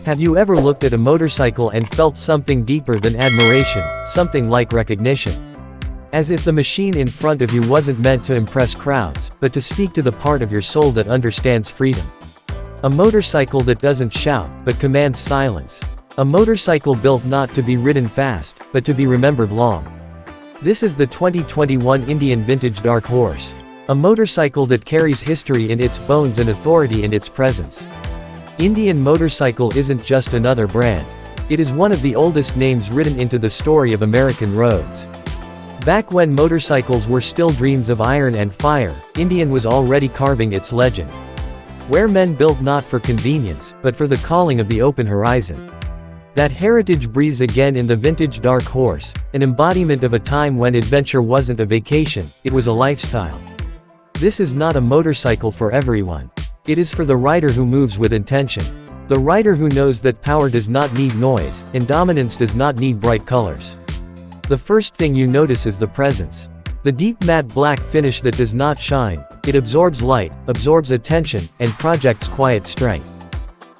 Have you ever looked at a motorcycle and felt something deeper than admiration, something like recognition? As if the machine in front of you wasn't meant to impress crowds, but to speak to the part of your soul that understands freedom. A motorcycle that doesn't shout, but commands silence. A motorcycle built not to be ridden fast, but to be remembered long. This is the 2021 Indian Vintage Dark Horse. A motorcycle that carries history in its bones and authority in its presence. Indian Motorcycle isn't just another brand. It is one of the oldest names written into the story of American roads. Back when motorcycles were still dreams of iron and fire, Indian was already carving its legend. Where men built not for convenience, but for the calling of the open horizon. That heritage breathes again in the Vintage Dark Horse, an embodiment of a time when adventure wasn't a vacation, it was a lifestyle. This is not a motorcycle for everyone. It is for the rider who moves with intention. The rider who knows that power does not need noise, and dominance does not need bright colors. The first thing you notice is the presence. The deep matte black finish that does not shine, it absorbs light, absorbs attention, and projects quiet strength.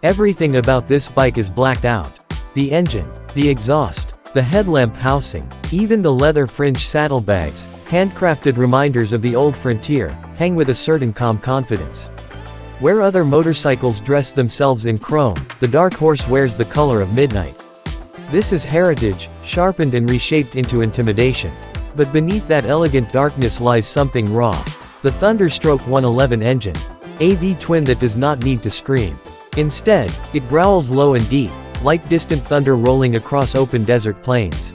Everything about this bike is blacked out. The engine, the exhaust, the headlamp housing, even the leather fringe saddlebags, handcrafted reminders of the old frontier, hang with a certain calm confidence. Where other motorcycles dress themselves in chrome, the Dark Horse wears the color of midnight. This is heritage, sharpened and reshaped into intimidation. But beneath that elegant darkness lies something raw. The Thunderstroke 111 engine. A V-twin that does not need to scream. Instead, it growls low and deep, like distant thunder rolling across open desert plains.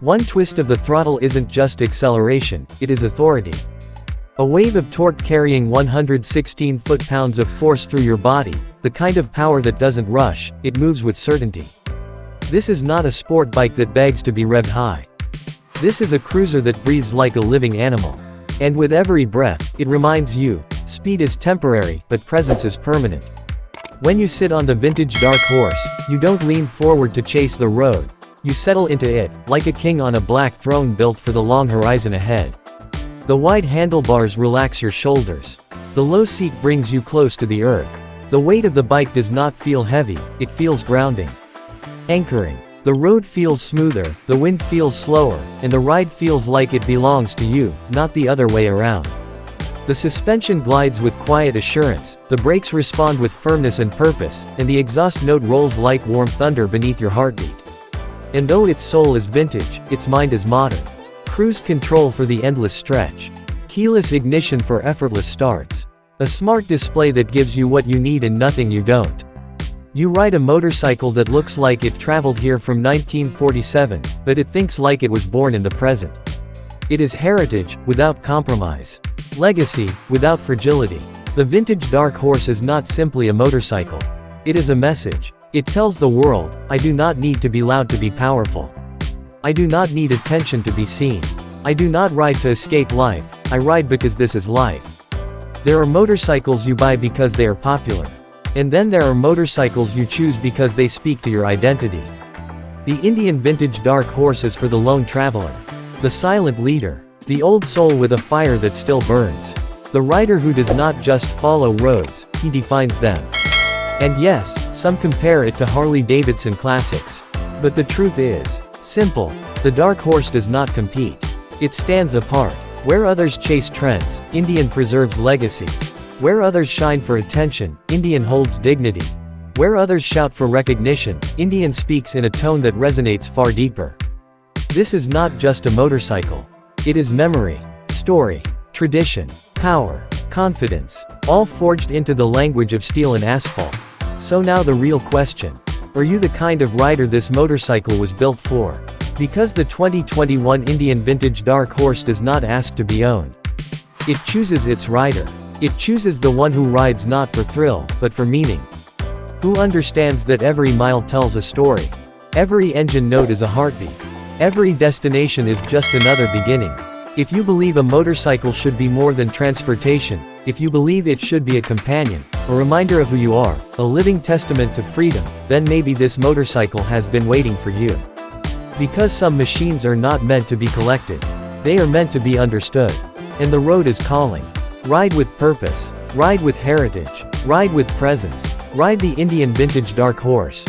One twist of the throttle isn't just acceleration, it is authority. A wave of torque carrying 116 foot-pounds of force through your body, the kind of power that doesn't rush, it moves with certainty. This is not a sport bike that begs to be revved high. This is a cruiser that breathes like a living animal. And with every breath, it reminds you, speed is temporary, but presence is permanent. When you sit on the Vintage Dark Horse, you don't lean forward to chase the road. You settle into it, like a king on a black throne built for the long horizon ahead. The wide handlebars relax your shoulders. The low seat brings you close to the earth. The weight of the bike does not feel heavy, it feels grounding. Anchoring. The road feels smoother, the wind feels slower, and the ride feels like it belongs to you, not the other way around. The suspension glides with quiet assurance, the brakes respond with firmness and purpose, and the exhaust note rolls like warm thunder beneath your heartbeat. And though its soul is vintage, its mind is modern. Cruise control for the endless stretch. Keyless ignition for effortless starts. A smart display that gives you what you need and nothing you don't. You ride a motorcycle that looks like it traveled here from 1947, but it thinks like it was born in the present. It is heritage, without compromise. Legacy, without fragility. The Vintage Dark Horse is not simply a motorcycle. It is a message. It tells the world, I do not need to be loud to be powerful. I do not need attention to be seen. I do not ride to escape life, I ride because this is life. There are motorcycles you buy because they are popular. And then there are motorcycles you choose because they speak to your identity. The Indian Vintage Dark Horse is for the lone traveler. The silent leader. The old soul with a fire that still burns. The rider who does not just follow roads, he defines them. And yes, some compare it to Harley-Davidson classics. But the truth is simple. The Dark Horse does not compete. It stands apart. Where others chase trends, Indian preserves legacy. Where others shine for attention, Indian holds dignity. Where others shout for recognition, Indian speaks in a tone that resonates far deeper. This is not just a motorcycle. It is memory, story, tradition, power, confidence, all forged into the language of steel and asphalt. So now the real question. Are you the kind of rider this motorcycle was built for? Because the 2021 Indian Vintage Dark Horse does not ask to be owned. It chooses its rider. It chooses the one who rides not for thrill, but for meaning. Who understands that every mile tells a story. Every engine note is a heartbeat. Every destination is just another beginning. If you believe a motorcycle should be more than transportation, if you believe it should be a companion, a reminder of who you are, a living testament to freedom, then maybe this motorcycle has been waiting for you. Because some machines are not meant to be collected. They are meant to be understood. And the road is calling. Ride with purpose. Ride with heritage. Ride with presence. Ride the Indian Vintage Dark Horse.